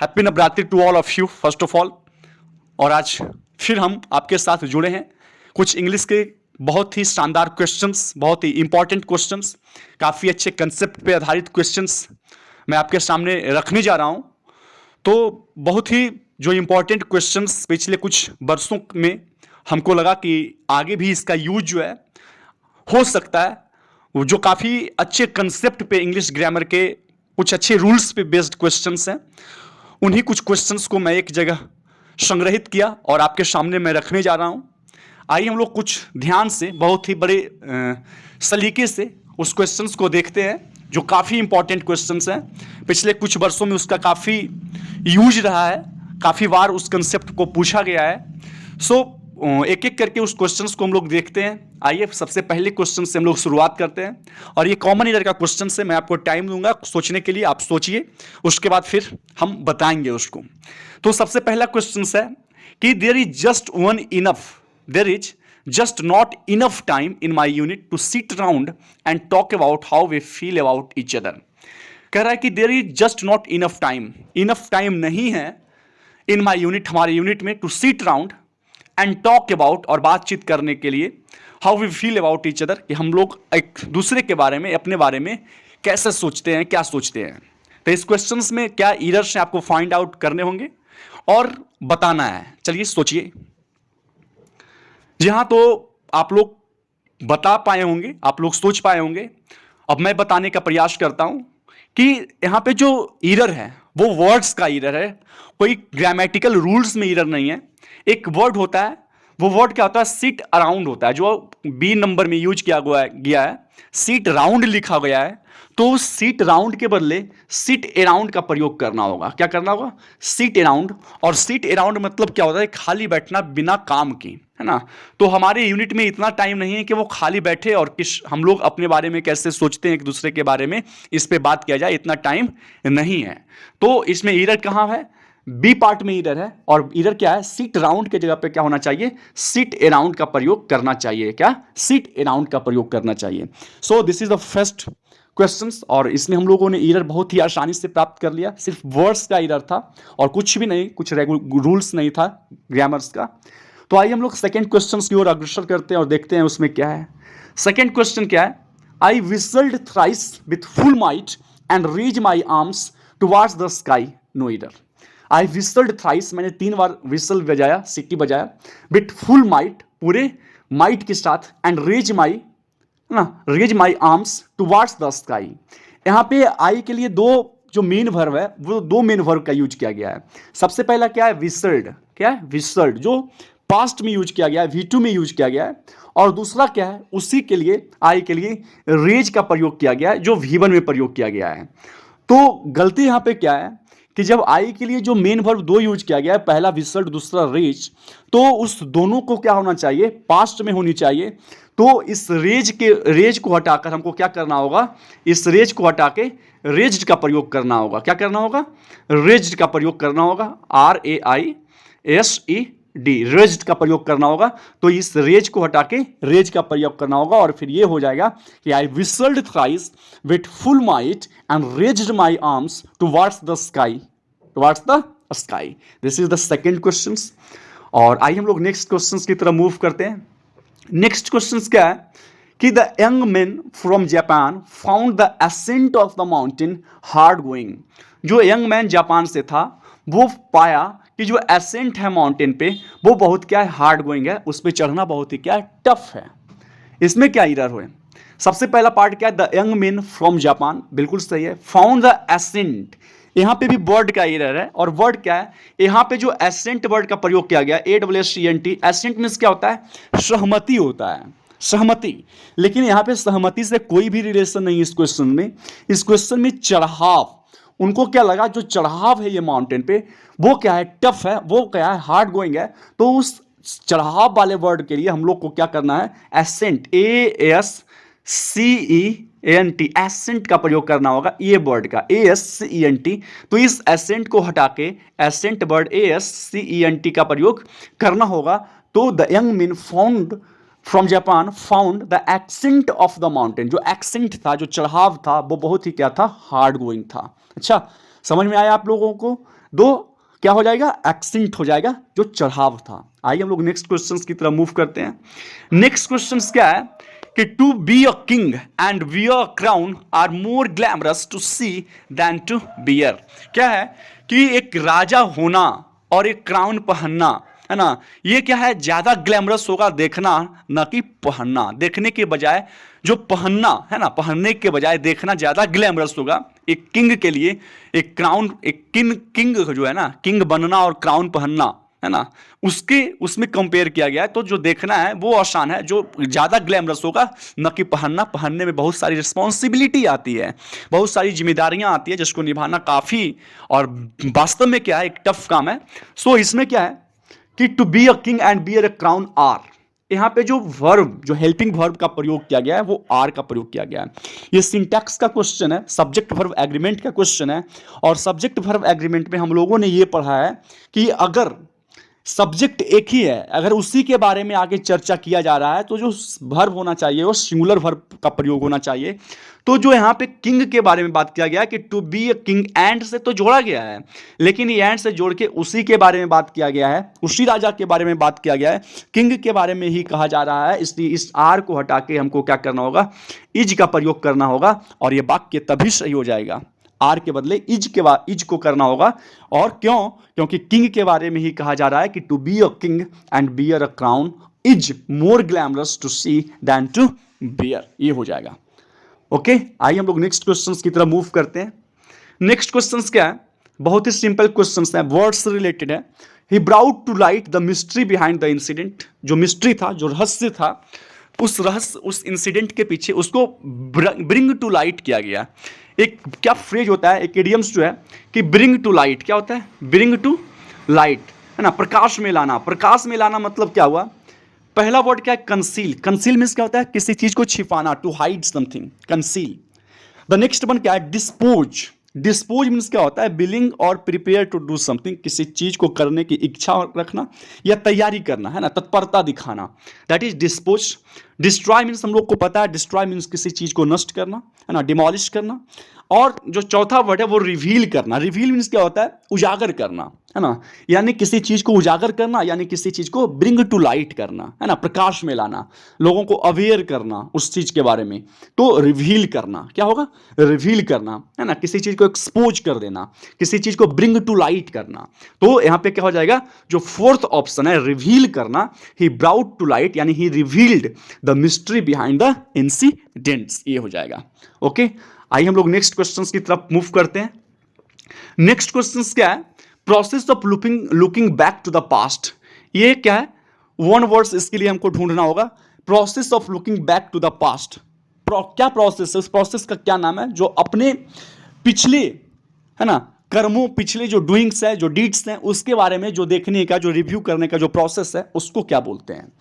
Happy Navratri to all of you first of all. और आज फिर हम आपके साथ जुड़े हैं कुछ इंग्लिश के बहुत ही शानदार क्वेश्चंस, बहुत ही इंपॉर्टेंट क्वेश्चंस, काफ़ी अच्छे कंसेप्ट पे आधारित क्वेश्चंस मैं आपके सामने रखने जा रहा हूं। तो बहुत ही जो इंपॉर्टेंट क्वेश्चंस पिछले कुछ वर्षों में हमको लगा कि आगे भी इसका यूज जो है हो सकता है, वो जो काफ़ी अच्छे कंसेप्ट पे इंग्लिश ग्रामर के कुछ अच्छे रूल्स पे बेस्ड क्वेश्चंस हैं, उन्हीं कुछ क्वेश्चंस को मैं एक जगह संग्रहित किया और आपके सामने मैं रखने जा रहा हूं। आइए हम लोग कुछ ध्यान से, बहुत ही बड़े सलीके से उस क्वेश्चंस को देखते हैं जो काफ़ी इंपॉर्टेंट क्वेश्चंस हैं। पिछले कुछ वर्षों में उसका काफ़ी यूज रहा है, काफ़ी बार उस कंसेप्ट को पूछा गया है। सो एक एक करके उस क्वेश्चंस को हम लोग देखते हैं। आइए सबसे पहले क्वेश्चन से हम लोग शुरुआत करते हैं और ये कॉमन ईयर का क्वेश्चन है। मैं आपको टाइम दूंगा सोचने के लिए, आप सोचिए, उसके बाद फिर हम बताएंगे उसको। तो सबसे पहला क्वेश्चन है कि there is just not enough time in my unit to sit around and talk about how we feel about each other. कह रहा है कि there is just not enough time नहीं है इन माई यूनिट, हमारे unit में, to sit around and talk about, और बातचीत करने के लिए, how we feel about each other, कि हम लोग एक दूसरे के बारे में, अपने बारे में कैसे सोचते हैं, क्या सोचते हैं। तो इस क्वेश्चंस में क्या एरर्स हैं आपको फाइंड आउट करने होंगे और बताना है। चलिए सोचिए। जहां तो आप लोग बता पाए होंगे, आप लोग सोच पाए होंगे, अब मैं बताने का प्रयास करता हूं कि यहां पे जो एरर है वो वर्ड्स का एरर है, कोई ग्रामेटिकल रूल्स में एरर नहीं है। एक वर्ड होता है, वो वर्ड क्या होता है, सिट अराउंड होता है, जो बी नंबर में यूज किया गया है। सिट राउंड लिखा गया है, तो उस सिट राउंड के बदले सिट अराउंड का प्रयोग करना होगा। क्या करना होगा? Seat around. और सिट अराउंड मतलब क्या होता है? खाली बैठना बिना काम के, है ना। तो हमारे यूनिट में इतना टाइम नहीं है कि वो खाली बैठे और हम लोग अपने बारे में कैसे सोचते हैं एक दूसरे के बारे में, इस पे बात किया जाए, इतना टाइम नहीं है। तो इसमें एरर कहाँ है? बी पार्ट में एरर है। और एरर क्या है? सिट राउंड के जगह पे क्या होना चाहिए? सिट अराउंड का प्रयोग करना चाहिए। क्या? सिट अराउंड का प्रयोग करना चाहिए। So this is the first questions, और इसमें हम लोगों ने एरर बहुत ही आसानी से प्राप्त कर लिया। सिर्फ वर्ड्स का एरर था और कुछ भी नहीं, कुछ रूल्स नहीं था ग्रामर्स का। तो आइए हम लोग सेकेंड क्वेश्चन की ओर अग्रसर करते हैं और देखते हैं उसमें क्या है। सेकेंड क्वेश्चन क्या है? I whistled thrice with full might and raise my arms towards the sky, no error. I whistled thrice, मैंने 3 बार विसल बजाया, सीटी बजाया, विथ फुल माइट, पूरे माइट के साथ, and raise my arms towards the sky. यहां पे आई के लिए दो जो मेन वर्ब है, वो 2 मेन वर्ब का यूज किया गया है। सबसे पहला क्या है? विसल्ड। क्या है? विसल्ड, जो पास्ट में यूज किया गया है, V2 में यूज किया गया है। और दूसरा क्या है? उसी के लिए, आई के लिए रेज का प्रयोग किया गया है, जो V1 में प्रयोग किया गया है। तो गलती यहां पे क्या है कि जब आई के लिए जो मेन वर्ब 2 यूज किया गया है, पहला विसल्ड, दूसरा रेज, तो उस दोनों को क्या होना चाहिए? पास्ट में होनी चाहिए। तो इस रेज को हटाकर हमको क्या करना होगा? इस रेज को हटा के रेज्ड का प्रयोग करना होगा। क्या करना होगा? रेज्ड का प्रयोग करना होगा। RAISED, रेज्ड का प्रयोग करना होगा। तो इस रेज को हटा के रेज का प्रयोग करना होगा और फिर ये हो जाएगा कि I whistled thrice with full might and raised my arms towards the sky, this is the second question. और आइए हम लोग नेक्स्ट क्वेश्चन की तरफ मूव करते हैं। नेक्स्ट क्वेश्चन क्या है कि the young man from Japan found the ascent of the mountain hard going. जो यंग मैन जापान से था, वो पाया कि जो एसेंट है माउंटेन पे, वो बहुत क्या है? हार्ड गोइंग है, उस पर चढ़ना बहुत ही क्या है? टफ है। इसमें क्या एरर हुए? सबसे पहला पार्ट क्या है? The young man from Japan, बिल्कुल सही है। फाउंड द एसेंट, यहां पे भी वर्ड का एरर है। और वर्ड क्या है? यहां पे जो एसेंट वर्ड का प्रयोग किया गया, ASSENT, एसेंट मीन्स क्या होता है? सहमति होता है, सहमति। लेकिन यहां पे सहमति से कोई भी रिलेशन नहीं इस क्वेश्चन में। इस क्वेश्चन में चढ़ाव, उनको क्या लगा, जो चढ़ाव है ये माउंटेन पे, वो क्या है? टफ है, वो क्या है? हार्ड गोइंग है। तो उस चढ़ाव वाले वर्ड के लिए हम लोग को क्या करना है? एसेंट, ASCENT, एसेंट का प्रयोग करना होगा, ये वर्ड का ASCENT। तो इस एसेंट को हटा के एसेंट वर्ड ASCENT का प्रयोग करना होगा। तो the young man found from Japan found the accent of the mountain, जो एक्सेंट था, जो चढ़ाव था, वो बहुत ही क्या था? हार्ड गोइंग था। अच्छा, समझ में आया आप लोगों को? दो क्या हो जाएगा, एक्सेंट हो जाएगा जो चढ़ाव था। आइए हम लोग नेक्स्ट क्वेश्चन की तरफ मूव करते हैं। नेक्स्ट क्वेश्चन क्या है कि to be a king and wear a crown are more glamorous to see than to bear. क्या है कि एक राजा होना और एक क्राउन पहनना, है ना, ये क्या है, ज्यादा ग्लैमरस होगा देखना ना कि पहनना। देखने के बजाय जो पहनना है ना, पहनने के बजाय देखना ज्यादा ग्लैमरस होगा एक किंग के लिए। एक क्राउन, एक किंग जो है ना, किंग बनना और क्राउन पहनना, है ना, उसमें कंपेयर किया गया है। तो जो देखना है वो आसान है, जो ज्यादा ग्लैमरस होगा न कि पहनना। पहनने में बहुत सारी रिस्पॉन्सिबिलिटी आती है, बहुत सारी जिम्मेदारियां आती है जिसको निभाना काफी और वास्तव में क्या है, एक टफ काम है। सो इसमें क्या है कि to be a king and bear a crown are, यहां पे जो वर्ब, जो हेल्पिंग वर्ब का प्रयोग किया गया है वो आर का प्रयोग किया गया है। ये सिंटैक्स का क्वेश्चन है, सब्जेक्ट वर्ब एग्रीमेंट का क्वेश्चन है। और सब्जेक्ट वर्ब एग्रीमेंट में हम लोगों ने ये पढ़ा है कि अगर सब्जेक्ट एक ही है, अगर उसी के बारे में आगे चर्चा किया जा रहा है तो जो वर्ब होना चाहिए वो सिंगुलर वर्ब का प्रयोग होना चाहिए। तो जो यहाँ पे किंग के बारे में बात किया गया कि to be a king, and से तो जोड़ा गया है, लेकिन ये एंड से जोड़ के उसी के बारे में बात किया गया है, उसी राजा के बारे में बात किया गया है, किंग के बारे में ही कहा जा रहा है। इसलिए इस आर को हटा के हमको क्या करना होगा, इज का प्रयोग करना होगा और ये वाक्य तभी सही हो जाएगा। आर के बदले इज को करना होगा। और क्यों, क्योंकि किंग के बारे में ही कहा जा रहा है कि to be a king and bear a crown is more glamorous to see than to bear, ये हो जाएगा। ओके, आइए हम लोग नेक्स्ट क्वेश्चन की तरफ मूव करते हैं। नेक्स्ट क्वेश्चन क्या है, बहुत ही सिंपल क्वेश्चन है, वर्ड से रिलेटेड है। He brought to light the mystery behind the incident, जो मिस्ट्री था, जो रहस्य था, उस रहस्य, उस इंसिडेंट के पीछे उसको ब्रिंग टू लाइट किया गया। एक क्या फ्रेज होता है, एक इडियम्स जो है कि ब्रिंग टू लाइट, क्या होता है, ब्रिंग टू लाइट, है ना, प्रकाश में लाना। प्रकाश में लाना मतलब क्या हुआ, पहला वर्ड क्या है, कंसील। कंसील मीन्स क्या होता है, किसी चीज को छिपाना, to hide something, conceal. The next one क्या है, डिस्पोज। डिस्पोज मीन्स क्या होता है, बिलिंग और प्रिपेयर टू डू समथिंग, किसी चीज को करने की इच्छा रखना या तैयारी करना, है ना, तत्परता दिखाना, that is dispose. Destroy means हम लोग को पता है, डिस्ट्रॉय मीन्स किसी चीज को नष्ट करना, है ना, डिमोलिश करना। और जो चौथा वर्ड है वो रिवील करना। रिवील मीन्स क्या होता है, उजागर करना, है ना, यानी किसी चीज को उजागर करना, यानी किसी चीज को ब्रिंग टू लाइट करना, है ना, प्रकाश में लाना, लोगों को अवेयर करना उस चीज के बारे में। तो रिवील करना क्या होगा, रिवील करना, है ना, किसी चीज को एक्सपोज कर देना, किसी चीज को ब्रिंग टू लाइट करना। तो यहां पे क्या हो जाएगा, जो फोर्थ ऑप्शन है रिवील करना, ही ब्राउट टू लाइट यानी he revealed the mystery behind the incidents, ये हो जाएगा। ओके, आइए हम लोग नेक्स्ट क्वेश्चंस की तरफ मूव करते हैं। नेक्स्ट क्वेश्चंस क्या है, process of looking back to the past. ये क्या है, वन वर्ड्स इसके लिए हमको ढूंढना होगा। Process of looking back to the past, क्या प्रोसेस है, उस प्रोसेस का क्या नाम है, जो अपने पिछले, है ना, कर्मों, पिछले जो डूइंग्स है, जो डीड्स हैं, उसके बारे में जो देखने का, जो रिव्यू करने का जो प्रोसेस है, उसको क्या बोलते हैं।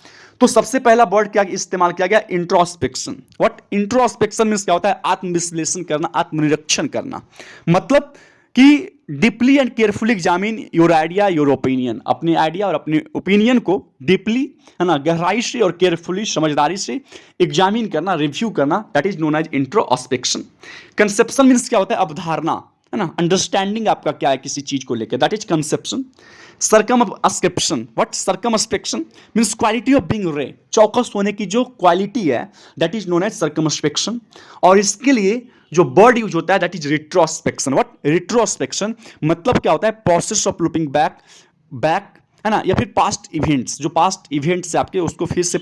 तो सबसे पहला वर्ड क्या इस्तेमाल किया गया, इंट्रोस्पेक्शन। व्हाट, इंट्रोस्पेक्शन मींस क्या होता है, आत्मविश्लेषण करना, आत्मनिरीक्षण करना। मतलब कि deeply and carefully examine your idea, your opinion, अपने आइडिया और अपने ओपिनियन को डीपली, है ना, गहराई से और केयरफुली, समझदारी से एग्जामिन करना, रिव्यू करना, that is known as introspection. Conception means क्या होता है, अवधारणा, है ना, अंडरस्टैंडिंग आपका क्या है किसी चीज को लेकर, that is conception. Circumspection, what, circumspection means quality of being wary, चौकस होने की जो क्वालिटी है, that is known as circumspection. और इसके लिए जो वर्ड यूज होता है that is retrospection. What, retrospection मतलब क्या होता है, प्रोसेस ऑफ लुकिंग बैक, है ना, या फिर पास्ट इवेंट्स, जो पास्ट इवेंट्स है आपके, उसको फिर से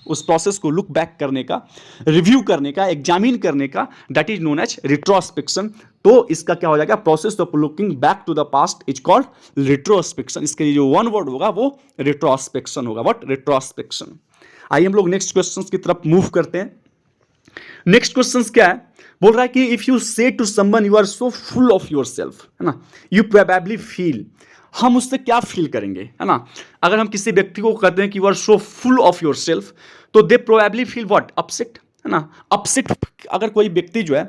उस प्रोसेस को लुक बैक करने का, रिव्यू करने का, एग्जामिन करने का, that is known as retrospection. तो इसका क्या हो जाएगा, process of looking back to the past is called retrospection. इसके लिए जो वन वर्ड होगा वो रिट्रोस्पेक्शन होगा। What, retrospection. आइए हम लोग नेक्स्ट क्वेश्चन की तरफ मूव करते हैं। नेक्स्ट क्वेश्चन क्या है, बोल रहा है कि if you say to someone you are so full of your self, है ना, यू प्रोबेबली फील, हम उससे क्या फील करेंगे, है ना, अगर हम किसी व्यक्ति को कहते हैं कि you are so full of your self, तो they probably feel what, upset, है ना, अपसेट। अगर कोई व्यक्ति जो है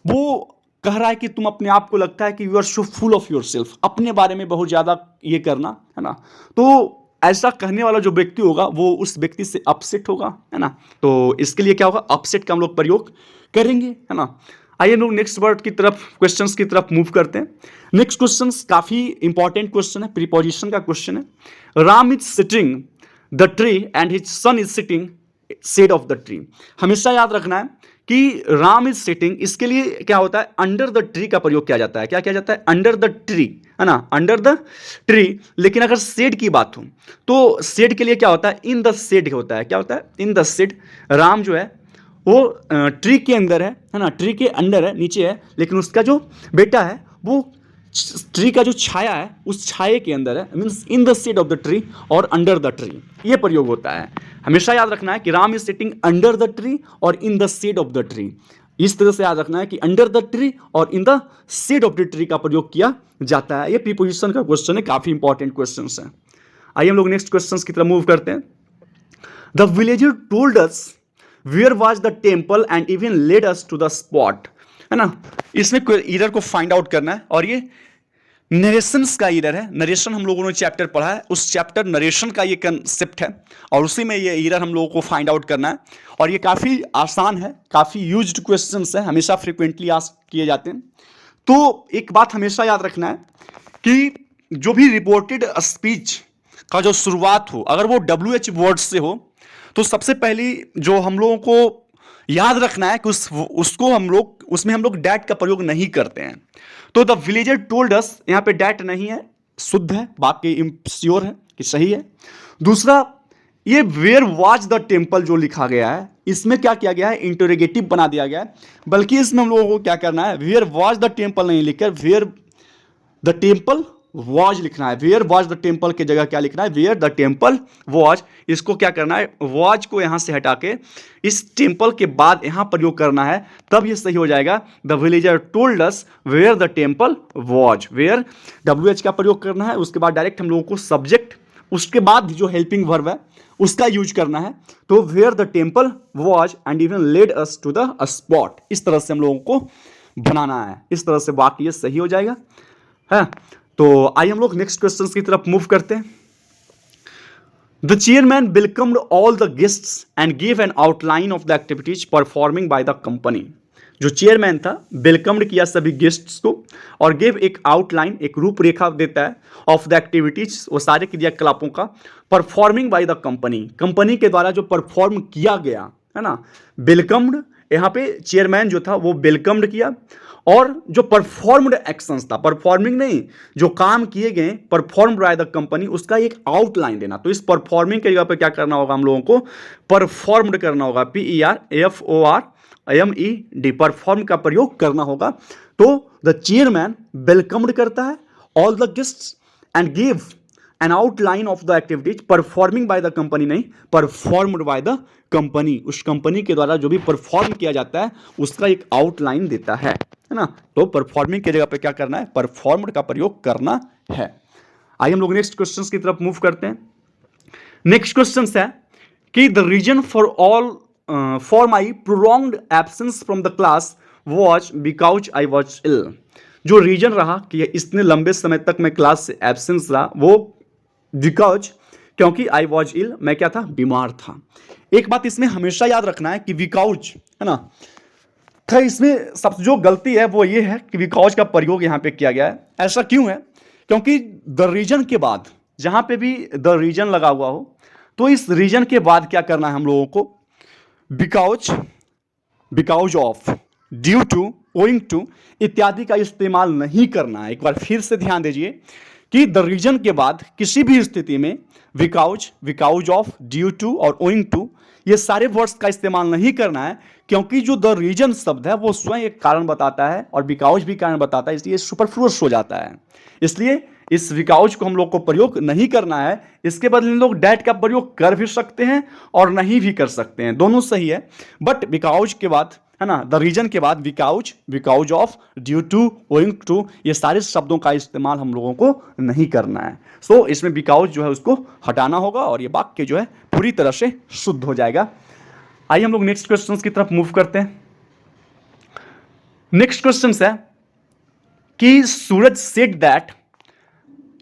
वो कह रहा है कि तुम अपने आप को लगता है कि you are so full of your self, अपने बारे में बहुत ज्यादा ये करना, है ना, तो ऐसा कहने वाला जो व्यक्ति होगा वो उस व्यक्ति से अपसेट होगा, है ना। तो इसके लिए क्या होगा, अपसेट का हम लोग प्रयोग करेंगे, है ना। आइए हम लोग नेक्स्ट वर्ड की तरफ, क्वेश्चंस की तरफ मूव करते हैं। नेक्स्ट क्वेश्चन काफी इंपॉर्टेंट क्वेश्चन है, प्रीपोजिशन का क्वेश्चन है। Ram is sitting the tree and his son is sitting shade of the tree. हमेशा याद रखना है कि राम इज सिटिंग, इसके लिए क्या होता है, अंडर द ट्री का प्रयोग किया जाता है। क्या किया जाता है, अंडर द ट्री, है ना, अंडर द ट्री। लेकिन अगर शेड की बात हो तो शेड के लिए क्या होता है, इन द शेड होता है। क्या होता है, इन द शेड। राम जो है वो ट्री के अंदर है ना, ट्री के अंदर है, नीचे है, लेकिन उसका जो बेटा है वो ट्री का जो छाया है उस छाये के अंदर है, means in the shade of the tree और अंडर द ट्री, ये प्रयोग होता है। हमेशा याद रखना है कि Ram is sitting under the tree और in the shade of the tree. इस तरह से याद रखना है कि अंडर द ट्री और in the shade of the tree का प्रयोग किया जाता है। ये प्रीपोजिशन का क्वेश्चन है, काफी इंपॉर्टेंट क्वेश्चन है। आइए हम लोग नेक्स्ट क्वेश्चन की तरफ मूव करते हैं। The villager told us where was the temple and even led us to the spot, है ना। इसमें ईरर को फाइंड आउट करना है, और ये नरेशंस का ईरर है। नरेशन हम लोगों ने चैप्टर पढ़ा है, उस चैप्टर नरेशन का ये कंसेप्ट है, और उसी में ये ईरर हम लोगों को फाइंड आउट करना है। और ये काफ़ी आसान है, काफ़ी यूज्ड क्वेश्चंस है, हमेशा फ्रिक्वेंटली आस्क किए जाते हैं। तो एक बात हमेशा याद रखना है कि जो भी रिपोर्टेड स्पीच का जो शुरुआत हो, अगर वो WH वर्ड से हो, तो सबसे पहली जो हम लोगों को याद रखना है कि उसको हम लोग, उसमें हम लोग डैट का प्रयोग नहीं करते हैं। तो द विलेजर टोल्ड अस, यहाँ पे डैट नहीं है, शुद्ध है, बाकी श्योर है कि सही है। दूसरा, ये वेयर वाज द टेम्पल जो लिखा गया है, इसमें क्या किया गया है, इंटरोगेटिव बना दिया गया है, बल्कि इसमें हम लोगों को क्या करना है, वेयर वाज द टेम्पल नहीं लिखकर वेयर द टेम्पल वॉज लिखना है। वेयर वॉज द टेम्पल की जगह क्या लिखना है, वेयर द टेम्पल वॉज। इसको क्या करना है, वॉज को यहां से हटा के इस टेम्पल के बाद यहां प्रयोग करना है, तब ये सही हो जाएगा। The villager told us where the temple was. Where WH का प्रयोग करना है, उसके बाद डायरेक्ट हम लोगों को सब्जेक्ट, उसके बाद जो हेल्पिंग वर्ब है उसका यूज करना है। तो where the temple was and even led us to the spot, इस तरह से हम लोगों को बनाना है, इस तरह से वाक्य ये सही हो जाएगा, है। तो आइए हम लोग नेक्स्ट क्वेश्चन की तरफ मूव करते हैं। The chairman welcomed all the guests and give an outline of the activities performing by the company. जो चेयरमैन था, वेलकम्ड किया सभी गेस्ट्स को और गिव एक आउटलाइन, एक रूपरेखा देता है ऑफ द एक्टिविटीज, वो सारे क्रियाकलापों का, performing by the company, company के द्वारा जो परफॉर्म किया गया, है ना। वेलकम्ड, यहाँ पे चेयरमैन जो था वो वेलकम्ड किया, और जो परफॉर्म्ड एक्शंस था, परफॉर्मिंग नहीं, जो काम किए गए परफॉर्म्ड बाय द कंपनी, उसका एक आउटलाइन देना। तो इस परफॉर्मिंग के जगह पे क्या करना होगा, हम लोगों को परफॉर्म्ड करना होगा, PERFORMED, परफॉर्म का प्रयोग करना होगा। तो द चेयरमैन वेलकम्ड करता है all the guests and give an outline of the activities performing by the company, नहीं, परफॉर्म्ड बाय द कंपनी, उस कंपनी के द्वारा जो भी परफॉर्म किया जाता है उसका एक आउटलाइन देता है ना। तो परफॉर्मिंग की जगह पे क्या करना है, परफॉर्म्ड का प्रयोग करना है। आइए हम लोग नेक्स्ट क्वेश्चन की तरफ मूव करते हैं। नेक्स्ट क्वेश्चन है कि the reason for my prolonged absence from the class was because I was ill. जो रीजन रहा कि इतने लंबे समय तक मैं क्लास से एब्सेंस रहा, वो बिकॉज, क्योंकि आई वॉज इल, मैं क्या था, बीमार था। एक बात इसमें हमेशा याद रखना है कि बिकॉज, है ना, खैर इसमें सब जो गलती है वो ये है कि बिकॉज का प्रयोग यहाँ पे किया गया है। ऐसा क्यों है, क्योंकि द रीजन के बाद जहाँ पे भी द रीजन लगा हुआ हो, तो इस रीजन के बाद क्या करना है हम लोगों को, because, because of, due to, owing to इत्यादि का इस्तेमाल नहीं करना है। एक बार फिर से ध्यान दीजिए कि द रीजन के बाद किसी भी स्थिति में because, because of, due to और ओइंग टू, ये सारे वर्ड्स का इस्तेमाल नहीं करना है, क्योंकि जो द रीजन शब्द है वो स्वयं एक कारण बताता है और बिकॉज भी कारण बताता है, इसलिए सुपरफ्लुअस हो जाता है। इसलिए इस बिकॉज को हम लोग को प्रयोग नहीं करना है। इसके बदले हम लोग डैट का प्रयोग कर भी सकते हैं और नहीं भी कर सकते हैं, दोनों सही है। बट बिकॉज के बाद, है ना, द रीजन के बाद because, because of, due to, owing to, ये सारे शब्दों का इस्तेमाल हम लोगों को नहीं करना है। सो इसमें बिकॉज जो है उसको हटाना होगा और ये वाक्य जो है पूरी तरह से शुद्ध हो जाएगा। आइए हम लोग नेक्स्ट क्वेश्चन की तरफ मूव करते हैं। नेक्स्ट क्वेश्चन है कि Suraj said that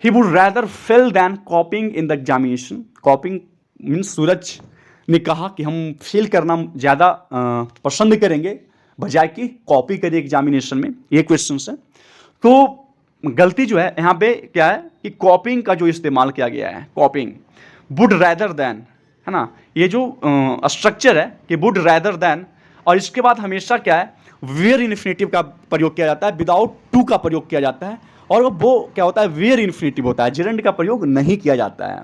he would rather fail than copying in the examination. Copying means Suraj ने कहा कि हम फेल करना ज़्यादा पसंद करेंगे बजाय कि कॉपी करिए एग्जामिनेशन में, ये क्वेश्चन है। तो गलती जो है यहाँ पे क्या है कि कॉपिंग का जो इस्तेमाल किया गया है, कॉपिंग, वुड रैदर देन, है ना, ये जो स्ट्रक्चर है कि वुड रैदर देन, और इसके बाद हमेशा क्या है वेयर इन्फिनेटिव का प्रयोग किया जाता है, विदाउट टू का प्रयोग किया जाता है, और वो क्या होता है वेयर इन्फिनेटिव होता है, जेरेंड का प्रयोग नहीं किया जाता है।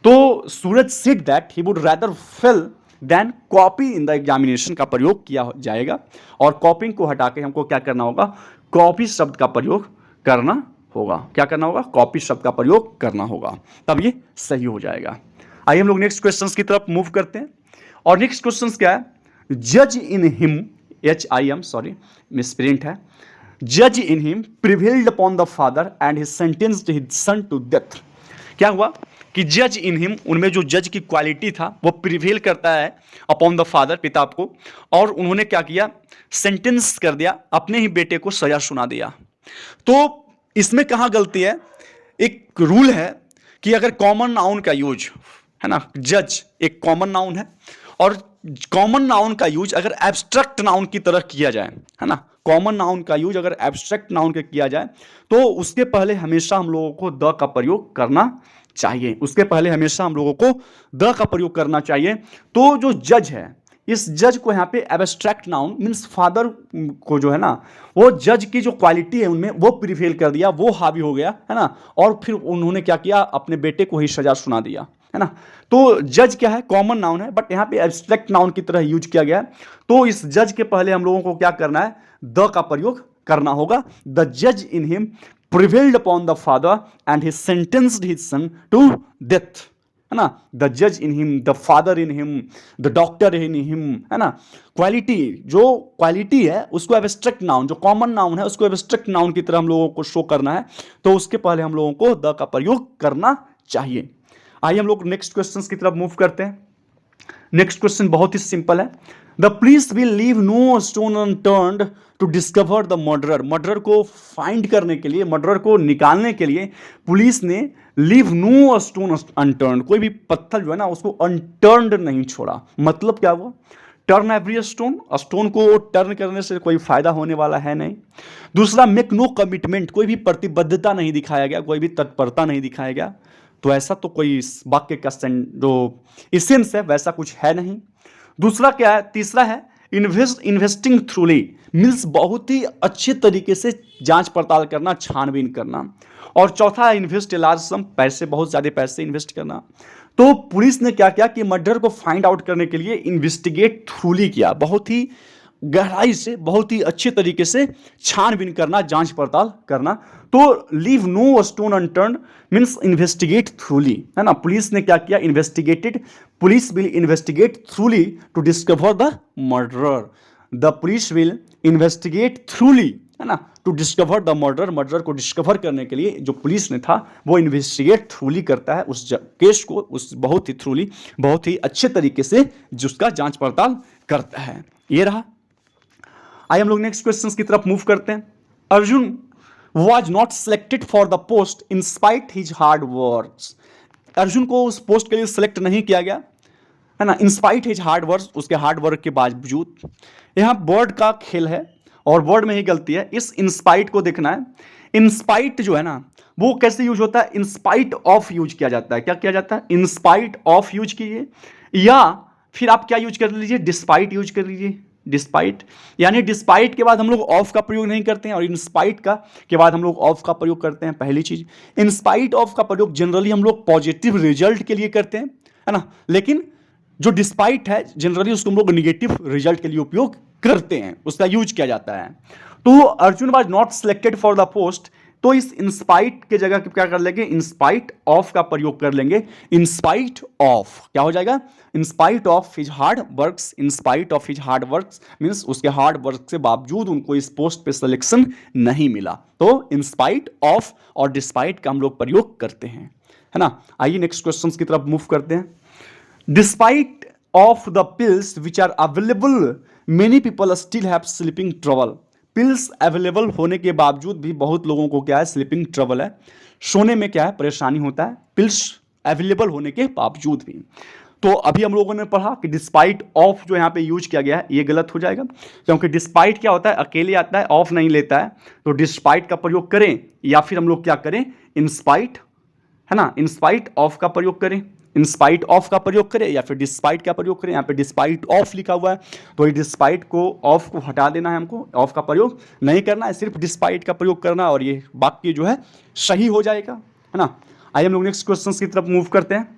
तो Suraj said that he would rather fail than copy in the examination का प्रयोग किया जाएगा, और कॉपिंग को हटा के हमको क्या करना होगा, कॉपी शब्द का प्रयोग करना होगा। क्या करना होगा, कॉपी शब्द का प्रयोग करना होगा, तब ये सही हो जाएगा। आइए हम लोग नेक्स्ट क्वेश्चंस की तरफ मूव करते हैं, और नेक्स्ट क्वेश्चंस क्या है, जज in him, HIM sorry misprint है, जज in him prevailed upon the father and he sentenced his son to death. क्या हुआ कि जज इन हिम, उनमें जो जज की क्वालिटी था वो प्रिवेल करता है अपॉन द फादर, पिता को, और उन्होंने क्या किया, सेंटेंस कर दिया, अपने ही बेटे को सजा सुना दिया। तो इसमें कहाँ गलती है, एक रूल है कि अगर कॉमन नाउन का यूज है ना, जज एक कॉमन नाउन है, और कॉमन नाउन का यूज अगर एब्स्ट्रैक्ट नाउन की तरह किया जाए, है ना, कॉमन नाउन का यूज अगर एब्स्ट्रैक्ट नाउन के किया जाए तो उसके पहले हमेशा हम लोगों को द का प्रयोग करना चाहिए, उसके पहले हमेशा हम लोगों को द का प्रयोग करना चाहिए। तो जो जज है, इस जज को यहाँ पे एब्स्ट्रैक्ट नाउन मीन्स फादर को जो है ना, वो जज की जो क्वालिटी है उनमें वो प्रिवेल कर दिया, वो हावी हो गया, है ना, और फिर उन्होंने क्या किया, अपने बेटे को ही सजा सुना दिया, है ना। तो जज क्या है, कॉमन नाउन है, बट यहाँ पे एब्स्ट्रैक्ट नाउन की तरह यूज किया गया है। तो इस जज के पहले हम लोगों को क्या करना है, द का प्रयोग करना होगा। द जज in him prevailed upon the father and he sentenced his son to death, है ना, द जज in him, the father in him, the doctor in him, है ना। क्वालिटी, जो क्वालिटी है उसको एब्स्ट्रैक्ट नाउन, जो कॉमन नाउन है उसको एब्स्ट्रैक्ट नाउन की तरह हम लोगों को शो करना है, तो उसके पहले हम लोगों को द का प्रयोग करना चाहिए। आइए हम लोग नेक्स्ट क्वेश्चन की तरफ मूव करते हैं। नेक्स्ट क्वेश्चन बहुत ही सिंपल है, the police will leave no stone unturned to discover the murderer. Murderer को फाइंड करने के लिए, मर्डरर को निकालने के लिए पुलिस ने लीव नो स्टोन अनटर्न्ड, कोई भी पत्थर जो है ना उसको अनटर्न्ड नहीं छोड़ा। मतलब क्या हुआ, टर्न एवरी स्टोन, स्टोन को टर्न करने से कोई फायदा होने वाला है नहीं। दूसरा, मेक नो कमिटमेंट, कोई भी प्रतिबद्धता नहीं दिखाया गया, कोई भी तत्परता नहीं दिखाया गया। तो ऐसा तो कोई वाक्य का जो इसेंस है वैसा कुछ है नहीं। दूसरा क्या है, तीसरा है इन्वेस्टिंग थ्रूली, मीन्स बहुत ही अच्छे तरीके से जांच पड़ताल करना, छानबीन करना। और चौथा है इन्वेस्ट ए लार्ज सम, पैसे, बहुत ज्यादा पैसे इन्वेस्ट करना। तो पुलिस ने क्या किया कि मर्डर को फाइंड आउट करने के लिए इन्वेस्टिगेट थ्रूली किया, बहुत ही गहराई से, बहुत ही अच्छे तरीके से छानबीन करना, जांच पड़ताल करना। तो leave no stone unturned means investigate thoroughly, है ना। पुलिस ने क्या किया, investigated, police will investigate thoroughly to discover the murderer. The police will investigate thoroughly, है ना, to discover the murder, murder को डिस्कवर करने के लिए जो पुलिस ने था वो इन्वेस्टिगेट थ्रूली करता है उस केस को, उस बहुत ही थ्रूली, बहुत ही अच्छे तरीके से जिसका जांच पड़ताल करता है। ये रहा। आइए हम लोग नेक्स्ट क्वेश्चन की तरफ मूव करते हैं। Arjun was not selected for the post in spite his hard works। Arjun को उस पोस्ट के लिए सिलेक्ट नहीं किया गया, है ना, in spite his hard work, उसके हार्ड वर्क के बावजूद। यहाँ वर्ड का खेल है और वर्ड में ही गलती है, इस इंस्पाइट को देखना है। इंस्पाइट जो है ना वो कैसे यूज होता है, इंस्पाइट ऑफ यूज किया जाता है। क्या किया जाता है, इंस्पाइट ऑफ यूज कीजिए, या फिर आप क्या यूज कर लीजिए, डिस्पाइट यूज कर लीजिए। डिस्पाइट यानी डिस्पाइट के बाद हम लोग ऑफ का प्रयोग नहीं करते हैं, और इंस्पाइट का के बाद हम लोग ऑफ का प्रयोग करते हैं। पहली चीज, इंस्पाइट ऑफ का प्रयोग जनरली हम लोग पॉजिटिव रिजल्ट के लिए करते हैं, है ना, लेकिन जो डिस्पाइट है जनरली उसको हम लोग निगेटिव रिजल्ट के लिए उपयोग करते हैं, उसका यूज किया जाता है। तो Arjun was not selected for the post, तो इस इंस्पाइट के जगह क्या कर लेंगे, इंस्पाइट ऑफ का प्रयोग कर लेंगे। इंस्पाइट ऑफ क्या हो जाएगा, in spite of his hard works, in spite of his hard works means उसके हार्ड वर्क से बावजूद उनको इस पोस्ट पे सिलेक्शन नहीं मिला। तो इंस्पाइट ऑफ और डिस्पाइट का हम लोग प्रयोग करते हैं, है ना। आइए नेक्स्ट क्वेश्चन की तरफ मूव करते हैं। Despite of the pills which are available many people still have sleeping trouble. Pills available होने के बावजूद भी बहुत लोगों को क्या है, स्लीपिंग ट्रबल है, सोने में क्या है, परेशानी होता है, पिल्स अवेलेबल होने के बावजूद भी। तो अभी हम लोगों ने पढ़ा कि डिस्पाइट ऑफ जो यहाँ पे यूज किया गया है ये गलत हो जाएगा, क्योंकि डिस्पाइट क्या होता है, अकेले आता है, ऑफ नहीं लेता है। तो डिस्पाइट का प्रयोग करें या फिर हम लोग क्या करें, इंस्पाइट, है ना, इंस्पाइट ऑफ का प्रयोग करें, इंस्पाइट ऑफ का प्रयोग करें या फिर डिस्पाइट का प्रयोग करें। यहाँ पे डिस्पाइट ऑफ लिखा हुआ है, तो ये डिस्पाइट को, ऑफ को हटा देना है हमको, ऑफ का प्रयोग नहीं करना है, सिर्फ डिस्पाइट का प्रयोग करना और ये वाक्य जो है सही हो जाएगा, है ना। आइए हम लोग नेक्स्ट क्वेश्चन की तरफ मूव करते हैं।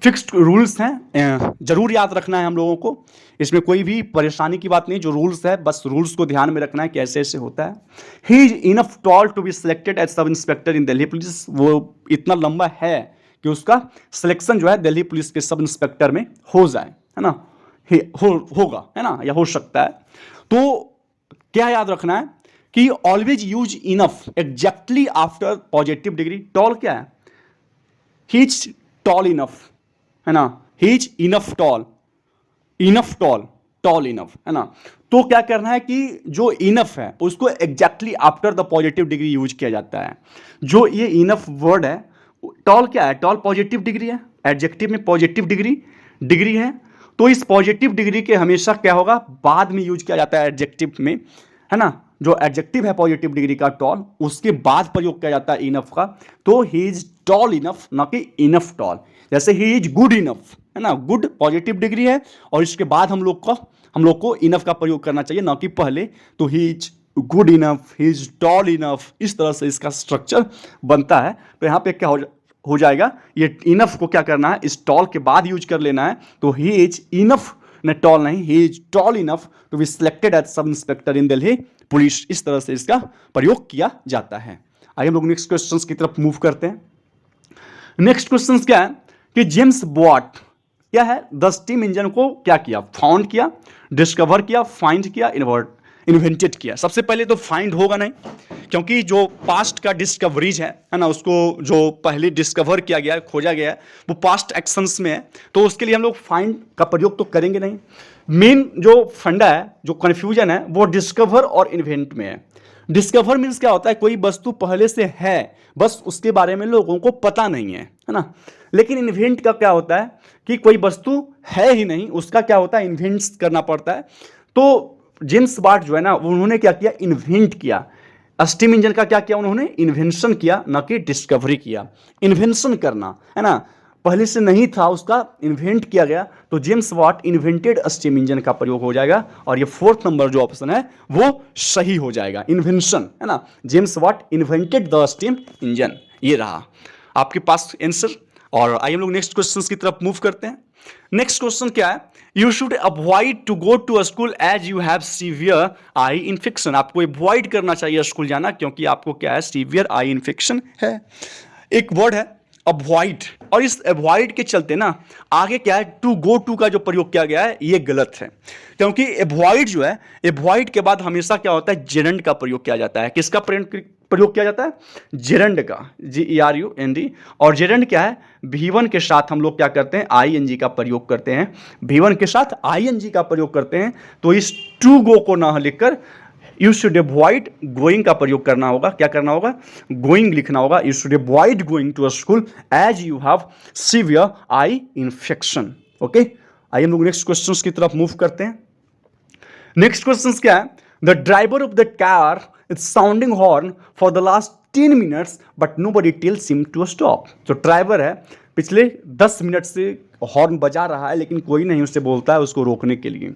फिक्स्ड रूल्स हैं, जरूर याद रखना है हम लोगों को, इसमें कोई भी परेशानी की बात नहीं, जो रूल्स है बस रूल्स को ध्यान में रखना है कि ऐसे ऐसे होता है। He is enough tall to be selected as sub inspector in Delhi police, वो इतना लंबा है कि उसका सिलेक्शन जो है दिल्ली पुलिस के सब इंस्पेक्टर में हो जाए, है ना, होगा, है ना, या हो सकता है। तो क्या याद रखना है कि always use enough exactly after positive degree. Tall क्या है, ही इज टॉल इनफ, है ना, he is enough tall, enough tall, tall enough, है ना। तो क्या करना है कि जो इनफ है उसको exactly after the positive degree use किया जाता है। जो ये इनफ वर्ड है, टॉल क्या है, टॉल पॉजिटिव डिग्री है, एडजेक्टिव में पॉजिटिव डिग्री है, तो इस पॉजिटिव डिग्री के हमेशा क्या होगा, बाद में यूज किया जाता है एडजेक्टिव में, है ना। जो एडजेक्टिव है पॉजिटिव डिग्री का टॉल, उसके बाद प्रयोग किया जाता है इनफ का। तो ही इज टॉल इनफ, ना कि इनफ टॉल। जैसे ही इज गुड इनफ, है ना, गुड पॉजिटिव डिग्री है और इसके बाद हम लोग को इनफ का प्रयोग करना चाहिए, ना कि पहले। तो he is good enough, he is tall enough, इस तरह से इसका स्ट्रक्चर बनता है। तो यहाँ पे क्या हो जाएगा, ये इनफ को क्या करना है, इस टॉल के बाद यूज कर लेना है। तो ही इज इनफ, न टॉल नहीं, he is tall enough to be selected as sub inspector in Delhi police, इस तरह से इसका प्रयोग किया जाता है। आइए हम लोग नेक्स्ट क्वेश्चन की तरफ मूव करते हैं। नेक्स्ट क्वेश्चन क्या है कि जेम्स वॉट क्या है, द स्टीम इंजन को क्या किया, फाउंड किया, डिस्कवर किया, फाइंड किया, इन्वेंटेड किया। सबसे पहले तो फाइंड होगा नहीं, क्योंकि जो पास्ट का डिस्कवरीज है ना, उसको जो पहले डिस्कवर किया गया है, खोजा गया है, वो पास्ट एक्शंस में है, तो उसके लिए हम लोग फाइंड का प्रयोग तो करेंगे नहीं। मेन जो फंडा है, जो कन्फ्यूजन है, वो डिस्कवर और इन्वेंट में है। डिस्कवर मीन्स क्या होता है, कोई वस्तु पहले से है, बस उसके बारे में लोगों को पता नहीं है ना। लेकिन इन्वेंट का क्या होता है कि कोई वस्तु है ही नहीं, उसका क्या होता है, इन्वेंट करना पड़ता है। तो जेम्स वाट जो है ना, उन्होंने क्या किया, इन्वेंट किया। स्टीम इंजन का क्या किया, उन्होंने इन्वेंशन किया, ना कि डिस्कवरी किया। इन्वेंशन करना, है ना, पहले से नहीं था, उसका इन्वेंट किया गया। तो James Watt invented steam engine का प्रयोग हो जाएगा और ये फोर्थ नंबर जो ऑप्शन है वो सही हो जाएगा, इन्वेंशन, है ना। James Watt invented the steam engine, ये रहा आपके पास आंसर। और आइए हम लोग नेक्स्ट क्वेश्चन की तरफ मूव करते हैं। नेक्स्ट क्वेश्चन क्या है, you should avoid to go to school as you have severe eye infection. आपको अवॉइड करना चाहिए स्कूल जाना, क्योंकि आपको क्या है, सीवियर आई इन्फेक्शन है। एक वर्ड है अवॉइड, और इस अवॉइड के चलते ना आगे क्या है, टू गो टू का जो प्रयोग किया गया है ये गलत है, क्योंकि अवॉइड जो है, अवॉइड के बाद हमेशा क्या होता है, जेरंड का प्रयोग किया जाता है। किसका प्रयोग किया जाता है, जेरंड का, GERUND। और जेरंड क्या है, V1 के साथ हम लोग क्या करते हैं, ING का प्रयोग करते हैं, V1 के साथ ING का प्रयोग करते हैं। तो इस टू गो को ना लिखकर यू शुड अवॉइड गोइंग का प्रयोग करना होगा। क्या करना होगा, गोइंग लिखना होगा। You should avoid going to school as you have severe eye infection. Okay, आइए हम लोग नेक्स्ट क्वेश्चंस की तरफ मूव करते हैं। नेक्स्ट क्वेश्चंस क्या है, the driver of the car is sounding horn for the last 10 minutes but nobody tells him to stop. जो ड्राइवर है पिछले 10 मिनट से हॉर्न बजा रहा है, लेकिन कोई नहीं उससे बोलता है उसको रोकने के लिए।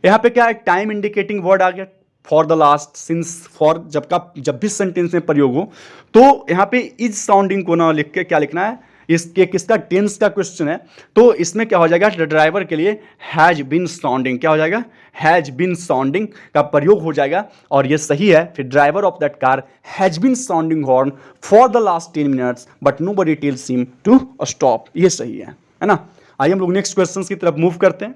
यहाँ पे क्या है, टाइम इंडिकेटिंग वर्ड आ गया, for the last, since, for जब भी सेंटेंस में प्रयोग हो तो यहाँ पे इज साउंडिंग को ना लिख के क्या लिखना है, इसके किसका टेंस का क्वेश्चन है। तो इसमें क्या हो जाएगा, ड्राइवर के लिए हैज बीन साउंडिंग, क्या हो जाएगा, हैज बीन साउंडिंग का प्रयोग हो जाएगा और ये सही है। फिर driver of that car has been sounding horn for the last 10 minutes but nobody tells him to stop, ये सही है ना। आइए हम लोग नेक्स्ट क्वेश्चन की तरफ मूव करते हैं।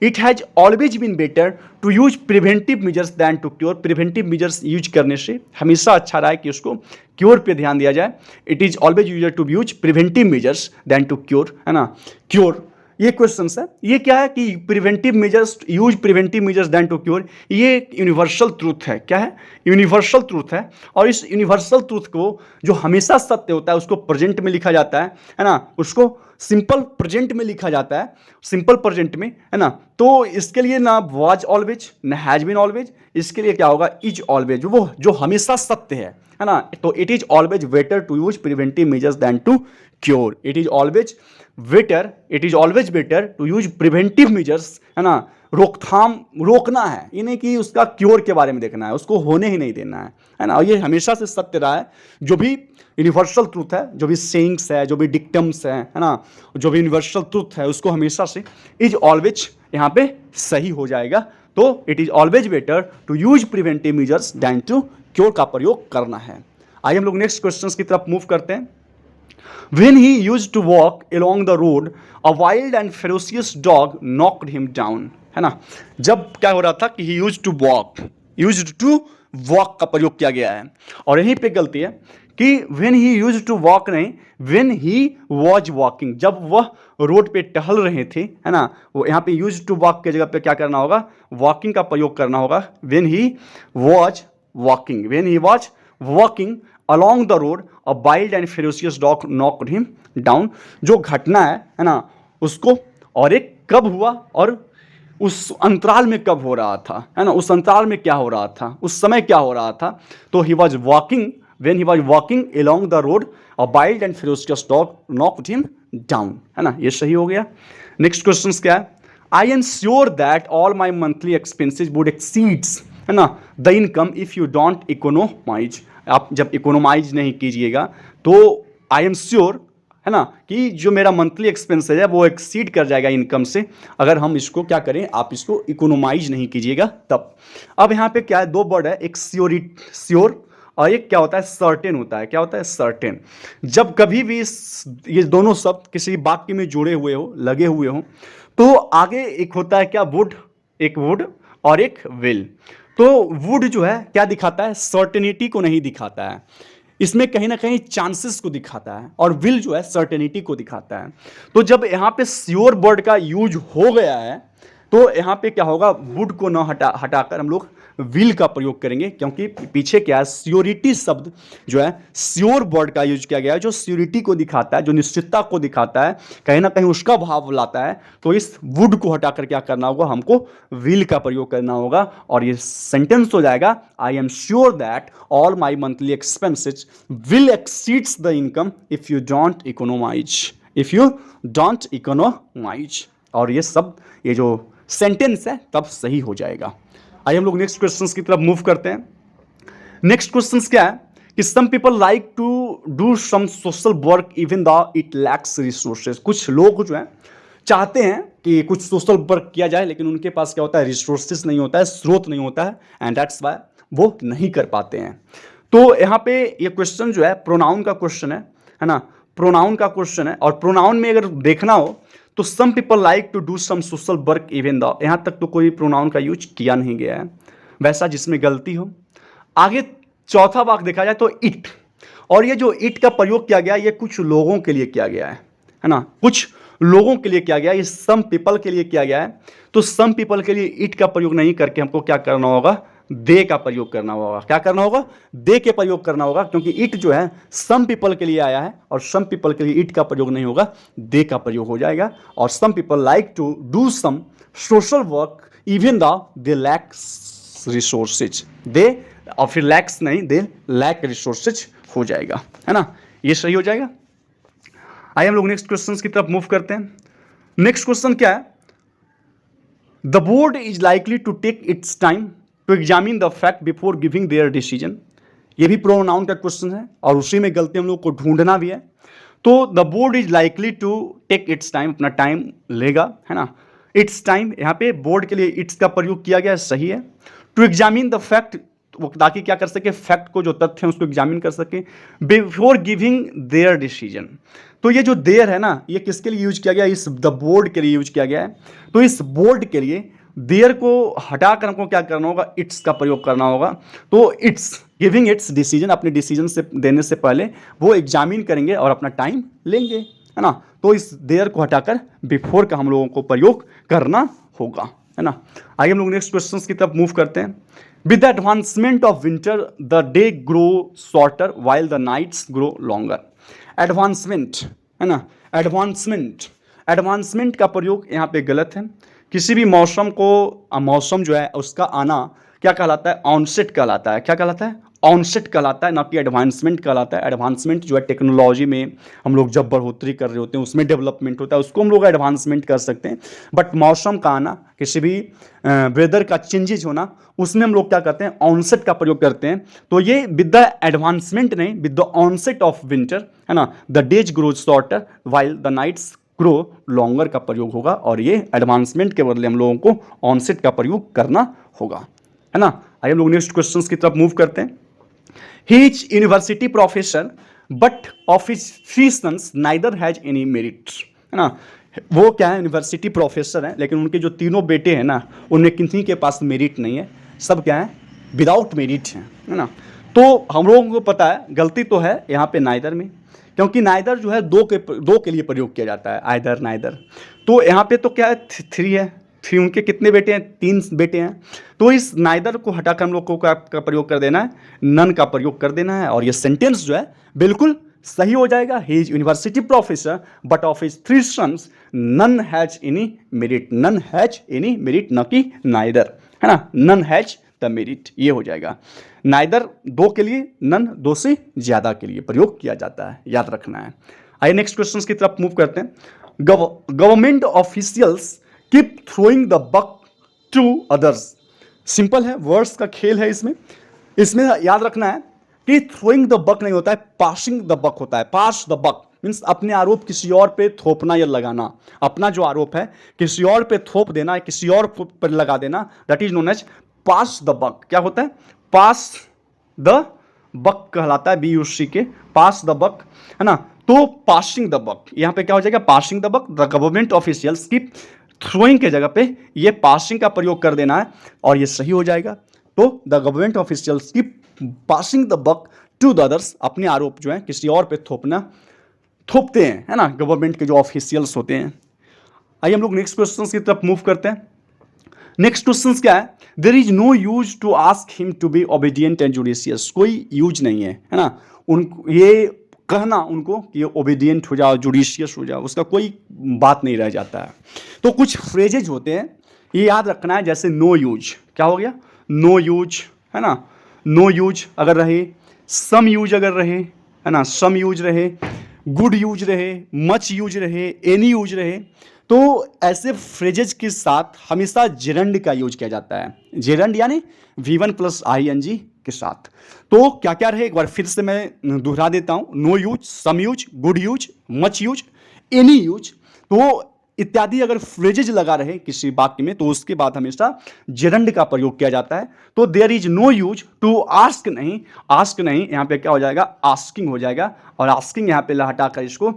It has always been better to use preventive measures than to cure। Preventive measures use करने से हमेशा अच्छा रहा है कि उसको क्योर पे ध्यान दिया जाए। It is always easier to use preventive measures than to cure, है ना। क्योर ये क्वेश्चन है, ये क्या है कि preventive measures, use preventive measures then to cure, ये एक यूनिवर्सल ट्रूथ है। क्या है? यूनिवर्सल ट्रूथ है। और इस यूनिवर्सल ट्रूथ को जो हमेशा सत्य होता है उसको प्रेजेंट में लिखा जाता है ना, उसको सिंपल प्रेजेंट में लिखा जाता है, सिंपल प्रेजेंट में, है ना। तो इसके लिए ना वाज ऑलवेज ना हैज बीन ऑलवेज, इसके लिए क्या होगा? इज ऑलवेज, वो जो हमेशा सत्य है ना। तो it is always better to use preventive measures then to cure. It is always better to use preventive measures, है ना। रोकथाम, रोकना है, ये नहीं कि उसका क्योर के बारे में देखना है, उसको होने ही नहीं देना है ना। और ये हमेशा से सत्य रहा है। जो भी यूनिवर्सल ट्रूथ है, जो भी सेइंग्स है, जो भी डिक्टम्स है ना, जो भी यूनिवर्सल ट्रूथ है, उसको हमेशा से इज ऑलवेज यहाँ पे सही हो जाएगा। तो it is always better to use preventive measures then to cure का प्रयोग करना है। आइए हम लोग नेक्स्ट क्वेश्चन की तरफ मूव करते हैं। When he used to walk along the road, a wild and ferocious dog knocked him down, है ना। जब क्या हो रहा था कि he used to walk का प्रयोग किया गया है, और यहीं पे गलती है कि when he used to walk नहीं, when he was walking, जब वह रोड पे टहल रहे थे, है ना। वो यहाँ पे used to walk के जगह पे क्या करना होगा? walking का प्रयोग करना होगा। when he was walking along the road, a wild and ferocious dog knocked him down। जो घटना है ना, उसको, और एक कब हुआ और उस अंतराल में कब हो रहा था, है ना, उस अंतराल में क्या हो रहा था, उस समय क्या हो रहा था। तो he was walking along the road, a wild and ferocious dog knocked him down, है ना। ये सही हो गया। नेक्स्ट क्वेश्चन क्या है? I am sure that all my monthly expenses would exceeds, है ना, the income if you don't economise. आप जब इकोनोमाइज नहीं कीजिएगा तो आई एम श्योर, है ना, कि जो मेरा मंथली एक्सपेंस है वो एक्सीड कर जाएगा इनकम से, अगर हम इसको क्या करें, आप इसको इकोनोमाइज नहीं कीजिएगा तब। अब यहाँ पे क्या है? दो वर्ड है, एक श्योर और एक क्या होता है? सर्टेन होता है। क्या होता है? सर्टेन। जब कभी भी ये दोनों शब्द किसी वाक्य में जुड़े हुए हो, लगे हुए हो, तो आगे एक होता है क्या? वुड, एक वुड और एक विल। तो वुड जो है क्या दिखाता है? सर्टेनिटी को नहीं दिखाता है, इसमें कहीं ना कहीं चांसेस को दिखाता है, और विल जो है सर्टेनिटी को दिखाता है। तो जब यहाँ पे श्योर वर्ड का यूज हो गया है तो यहाँ पे क्या होगा? वुड को ना हटाकर हम लोग विल का प्रयोग करेंगे, क्योंकि पीछे क्या है? श्योरिटी शब्द जो है, श्योर वर्ड का यूज किया गया है, जो श्योरिटी को दिखाता है, जो निश्चितता को दिखाता है, कहीं ना कहीं उसका भाव लाता है। तो इस वुड को हटाकर क्या करना होगा? हमको विल का प्रयोग करना होगा, और ये सेंटेंस हो जाएगा, I am sure that all my monthly expenses will exceeds the income if you don't economise. और ये सब, ये जो सेंटेंस है तब सही हो जाएगा। आइए हम लोग नेक्स्ट क्वेश्चंस की तरफ मूव करते हैं। नेक्स्ट क्वेश्चंस क्या है कि some people like to do some social work even the it lacks resources. कुछ लोग जो है चाहते हैं कि कुछ सोशल वर्क किया जाए, लेकिन उनके पास क्या होता है? रिसोर्सेज नहीं होता है, स्रोत नहीं होता है, एंड दैट्स व्हाई वो नहीं कर पाते हैं। तो यहाँ पे ये क्वेश्चन जो है प्रोनाउन का क्वेश्चन है ना, प्रोनाउन का क्वेश्चन है। और प्रोनाउन में अगर देखना हो तो some people like to do some social work even the, यहाँ तक तो कोई प्रोनाउन का यूज किया नहीं गया है, वैसा जिसमें गलती हो। आगे चौथा वाक्य देखा जाए तो इट, और ये जो इट का प्रयोग किया गया ये कुछ लोगों के लिए किया गया है ना, कुछ लोगों के लिए किया गया, ये सम पीपल के लिए किया गया है। तो सम पीपल के लिए इट का प्रयोग नहीं करके हमको क्या करना होगा? दे का प्रयोग करना होगा। क्या करना होगा? दे के प्रयोग करना होगा, क्योंकि इट जो है सम पीपल के लिए आया है, और सम पीपल के लिए इट का प्रयोग नहीं होगा, दे का प्रयोग हो जाएगा। और some people like to do some social work even the they lacks resources, they, और फिर लैक्स नहीं, दे लैक रिसोर्सेज हो जाएगा, है ना। ये सही हो जाएगा। आइए हम लोग नेक्स्ट क्वेश्चन की तरफ मूव करते हैं। नेक्स्ट क्वेश्चन क्या है? The board is likely to take its time to examine the fact before giving their decision. ये भी प्रोनाउन का क्वेश्चन है, और उसी में गलती हम लोग को ढूंढना भी है। तो the board is likely to take its time, अपना टाइम लेगा, है ना। इट्स टाइम, यहाँ पे बोर्ड के लिए इट्स का प्रयोग किया गया, सही है। टू एग्जामिन द फैक्ट, ताकि क्या कर सके? फैक्ट को, जो तथ्य है उसको एग्जामिन कर सके। बिफोर गिविंग देयर डिसीजन, तो ये जो देयर है ना, ये किसके लिए यूज किया गया? इस द बोर्ड के लिए यूज किया गया है। तो इस बोर्ड के लिए देयर को हटाकर हमको क्या करना होगा? इट्स का प्रयोग करना होगा। तो इट्स गिविंग इट्स डिसीजन, अपने डिसीजन से देने से पहले वो एग्जामिन करेंगे और अपना टाइम लेंगे, है ना। तो इस देयर को हटाकर बिफोर का हम लोगों को प्रयोग करना होगा, है ना। आइए हम लोग नेक्स्ट क्वेश्चन की तरफ मूव करते हैं। With the advancement of winter the day grow shorter while the nights grow longer. Advancement, है ना, एडवांसमेंट का प्रयोग यहाँ पे गलत है। किसी भी मौसम को, मौसम जो है उसका आना क्या कहलाता है? ऑनसेट कहलाता है। क्या कहलाता है? ऑनसेट कहलाता है, ना कि एडवांसमेंट कहलाता है। एडवांसमेंट जो है टेक्नोलॉजी में हम लोग जब बढ़ोतरी कर रहे होते हैं, उसमें डेवलपमेंट होता है, उसको हम लोग एडवांसमेंट कर सकते हैं। बट मौसम का आना, किसी भी वेदर का चेंजेज होना, उसमें हम लोग क्या करते हैं? ऑनसेट का प्रयोग करते हैं। तो ये विद द एडवांसमेंट नहीं, with the onset of winter, है ना, the days grow shorter while the nights grow longer का प्रयोग होगा, और ये एडवांसमेंट के बदले हम लोगों को ऑनसेट का प्रयोग करना होगा, है ना। आइए हम लोग नेक्स्ट क्वेश्चंस की तरफ मूव करते हैं। ही is university professor but of his 3 sons neither has any merit, है ना। वो क्या है? यूनिवर्सिटी प्रोफेसर हैं, लेकिन उनके जो तीनों बेटे हैं ना, उनमें किसी के पास मेरिट नहीं है, सब क्या है? विदाउट मेरिट हैं, है ना। तो हम लोगों को पता है गलती तो है यहाँ पे नाइदर में, क्योंकि नाइदर जो है दो के लिए प्रयोग किया जाता है, आइदर नाइदर। तो यहाँ पे तो क्या है? 3 है। 3 उनके कितने बेटे हैं? 3 बेटे हैं। तो इस नाइदर को हटाकर हम लोग को का प्रयोग कर देना है, नन का प्रयोग कर देना है, और ये सेंटेंस जो है बिल्कुल सही हो जाएगा। He is university professor but of his 3 sons none has any merit. None has any merit, न कि नाइदर, है ना। नन हैज द मेरिट, ये हो जाएगा। नाइदर 2 के लिए, नन 2 से ज़्यादा के लिए प्रयोग किया जाता है, याद रखना है। आइए नेक्स्ट क्वेश्चन की तरफ मूव करते हैं। Government officials keep throwing the buck to others. Simple है, वर्ड्स का खेल है इसमें। इसमें याद रखना है कि थ्रोइंग द बक नहीं होता है, पासिंग द बक होता है। पास द बक मीन्स अपने आरोप किसी और पे थोपना या लगाना। अपना जो आरोप है किसी और पे थोप देना, किसी और पर लगा देना, that is known as pass the buck. क्या होता है? पास द बक कहलाता है, BUC के, पास द बक, है ना। तो पासिंग द बक, यहाँ पे क्या हो जाएगा? Passing the buck. The government officials keep throwing के जगह पे ये पासिंग का प्रयोग कर देना है, और ये सही हो जाएगा। तो the government officials keep passing the buck to the others, अपने आरोप जो है किसी और पे थोपते हैं, है ना, गवर्नमेंट के जो ऑफिशियल्स होते हैं। आइए हम लोग नेक्स्ट क्वेश्चन की तरफ मूव करते हैं। नेक्स्ट क्वेश्चन क्या है? There is no use to ask him to be obedient and judicious. कोई यूज नहीं है ना ये कहना उनको कि ये ओबीडियंट हो जाओ, जुडिशियस हो जाओ, उसका कोई बात नहीं रह जाता है। तो कुछ फ्रेजेज होते हैं, ये याद रखना है, जैसे नो यूज। क्या हो गया? नो यूज, है ना। नो यूज अगर रहे, सम यूज अगर रहे, है ना, सम यूज रहे, गुड यूज रहे, मच यूज रहे, एनी यूज रहे, तो ऐसे फ्रेजेज के साथ हमेशा जेरंड का यूज किया जाता है। जेरंड यानी V1 + ing के साथ। तो क्या क्या रहे, एक बार फिर से मैं दोहरा देता हूं। No use, some use, good use, much use, any use, तो इत्यादि अगर फ्रेजेज लगा रहे किसी वाक्य में, तो उसके बाद हमेशा जेरंड का प्रयोग किया जाता है। तो there is no use to ask नहीं, आस्क नहीं, यहाँ पे क्या हो जाएगा? आस्किंग हो जाएगा, और आस्किंग यहाँ पे हटाकर इसको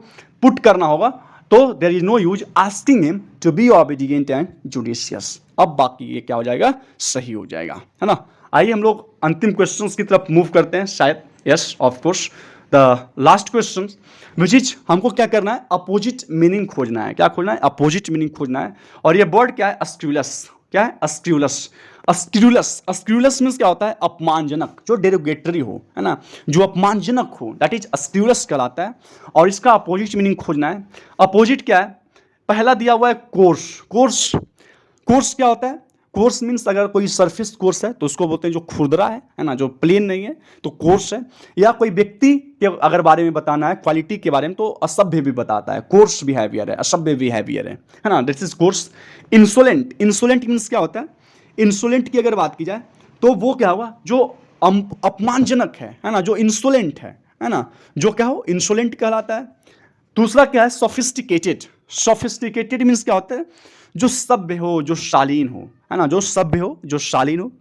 पुट करना होगा। तो there is no use asking him to be obedient and judicious. अब बाकी ये क्या हो जाएगा? सही हो जाएगा, है ना। आइए हम लोग अंतिम क्वेश्चंस की तरफ मूव करते हैं, शायद। Yes, of course, the last question which is, हमको क्या करना है? अपोजिट मीनिंग खोजना है। क्या खोजना है? अपोजिट मीनिंग खोजना है। और ये वर्ड क्या है? अस्क्यूलस। क्या है? अस्क्यूलस। अस्क्यूलस, अस्क्यूलस मीन्स क्या होता है? अपमानजनक, जो डेरोगेटरी हो, है ना, जो अपमानजनक हो, दैट इज अस्क्यूलस कहलाता है। और इसका अपोजिट मीनिंग खोजना है। अपोजिट क्या है? पहला दिया हुआ है कोर्स। कोर्स, कोर्स क्या होता है? कोर्स मीन्स अगर कोई सरफेस कोर्स है तो उसको बोलते हैं जो खुरदरा है ना, जो प्लेन नहीं है, तो कोर्स है। या कोई व्यक्ति के अगर बारे में बताना है, क्वालिटी के बारे में, तो असभ्य भी बताता है, कोर्स बिहेवियर है, असभ्य बिहेवियर है ना, this is course. Insolent, insolent means क्या होता है? इंसोलेंट की अगर बात की जाए तो वो क्या हुआ? जो अपमानजनक है ना, जो इंसोलेंट है ना, जो क्या हो? इंसोलेंट कहलाता है। दूसरा क्या है? सोफिस्टिकेटेड। सोफिस्टिकेटेड मीन्स क्या होता है? जो सभ्य हो, जो शालीन हो, है ना, जो सभ्य हो, जो शालीन हो।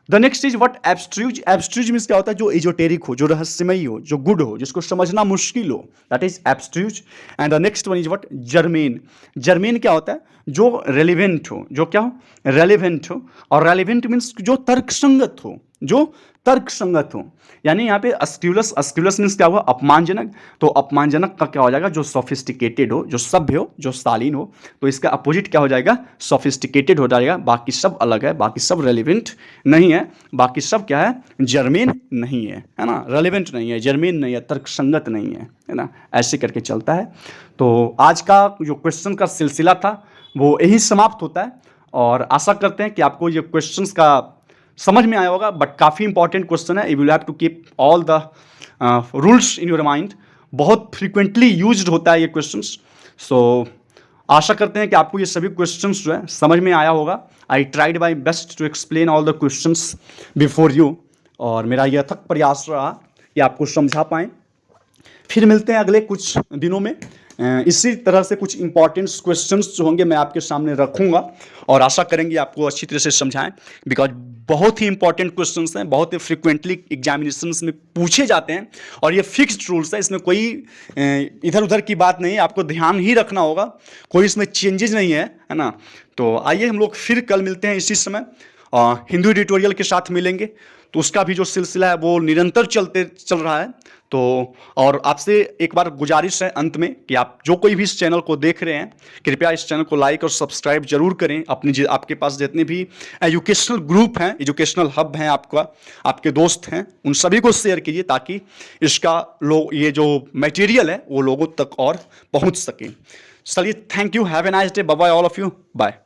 The next is what? Abstruse. Abstruse means क्या होता है? जो इजोटेरिक हो, जो रहस्यमयी हो, जो गुड हो, जिसको समझना मुश्किल हो, that is abstruse. And the next one is what? Germane. Germane क्या होता है? जो रेलिवेंट हो, जो क्या हो? रेलिवेंट हो। और रेलिवेंट मीन्स जो तर्कसंगत हो, जो तर्क संगत हो। यानी यहाँ पे अस्क्यूलस, अस्क्यूलस मीन्स क्या हुआ, अपमानजनक। तो अपमानजनक का क्या हो जाएगा, जो सोफिस्टिकेटेड हो, जो सभ्य हो, जो शालीन हो। तो इसका अपोजिट क्या हो जाएगा, सोफिस्टिकेटेड हो जाएगा। बाकी सब अलग है, बाकी सब रेलिवेंट नहीं है, बाकी सब क्या है, जर्मीन नहीं है ना, रेलिवेंट नहीं है, जर्मीन नहीं है, तर्क संगत नहीं है ना, ऐसे करके चलता है। तो आज का जो क्वेश्चन का सिलसिला था वो यही समाप्त होता है, और आशा करते हैं कि आपको ये क्वेश्चंस का समझ में आया होगा। बट काफ़ी इंपॉर्टेंट क्वेश्चन है, you will have to keep all the rules in your mind. बहुत फ्रीक्वेंटली यूज्ड होता है ये क्वेश्चंस। सो आशा करते हैं कि आपको ये सभी क्वेश्चंस जो है समझ में आया होगा। I tried my best to explain all the questions before you, और मेरा यह अथक प्रयास रहा कि आपको समझा पाएँ। फिर मिलते हैं अगले कुछ दिनों में, इसी तरह से कुछ इंपॉर्टेंट क्वेश्चंस जो होंगे मैं आपके सामने रखूंगा, और आशा करेंगे आपको अच्छी तरह से समझाएं, बिकॉज बहुत ही इंपॉर्टेंट क्वेश्चंस हैं, बहुत ही फ्रिक्वेंटली एग्जामिनेशंस में पूछे जाते हैं, और ये फिक्स्ड रूल्स है, इसमें कोई इधर उधर की बात नहीं है, आपको ध्यान ही रखना होगा, कोई इसमें चेंजेस नहीं है ना। तो आइए हम लोग फिर कल मिलते हैं इसी समय, हिंदू एडिटोरियल के साथ मिलेंगे। तो उसका भी जो सिलसिला है वो निरंतर चल रहा है। तो और आपसे एक बार गुजारिश है अंत में कि आप जो कोई भी इस चैनल को देख रहे हैं, कृपया इस चैनल को लाइक और सब्सक्राइब जरूर करें। आपके पास जितने भी एजुकेशनल ग्रुप हैं, एजुकेशनल हब हैं, आपके दोस्त हैं, उन सभी को शेयर कीजिए, ताकि इसका ये जो मटेरियल है वो लोगों तक और पहुंच सके। चलिए, thank you, have a nice day, bye bye all of you, bye.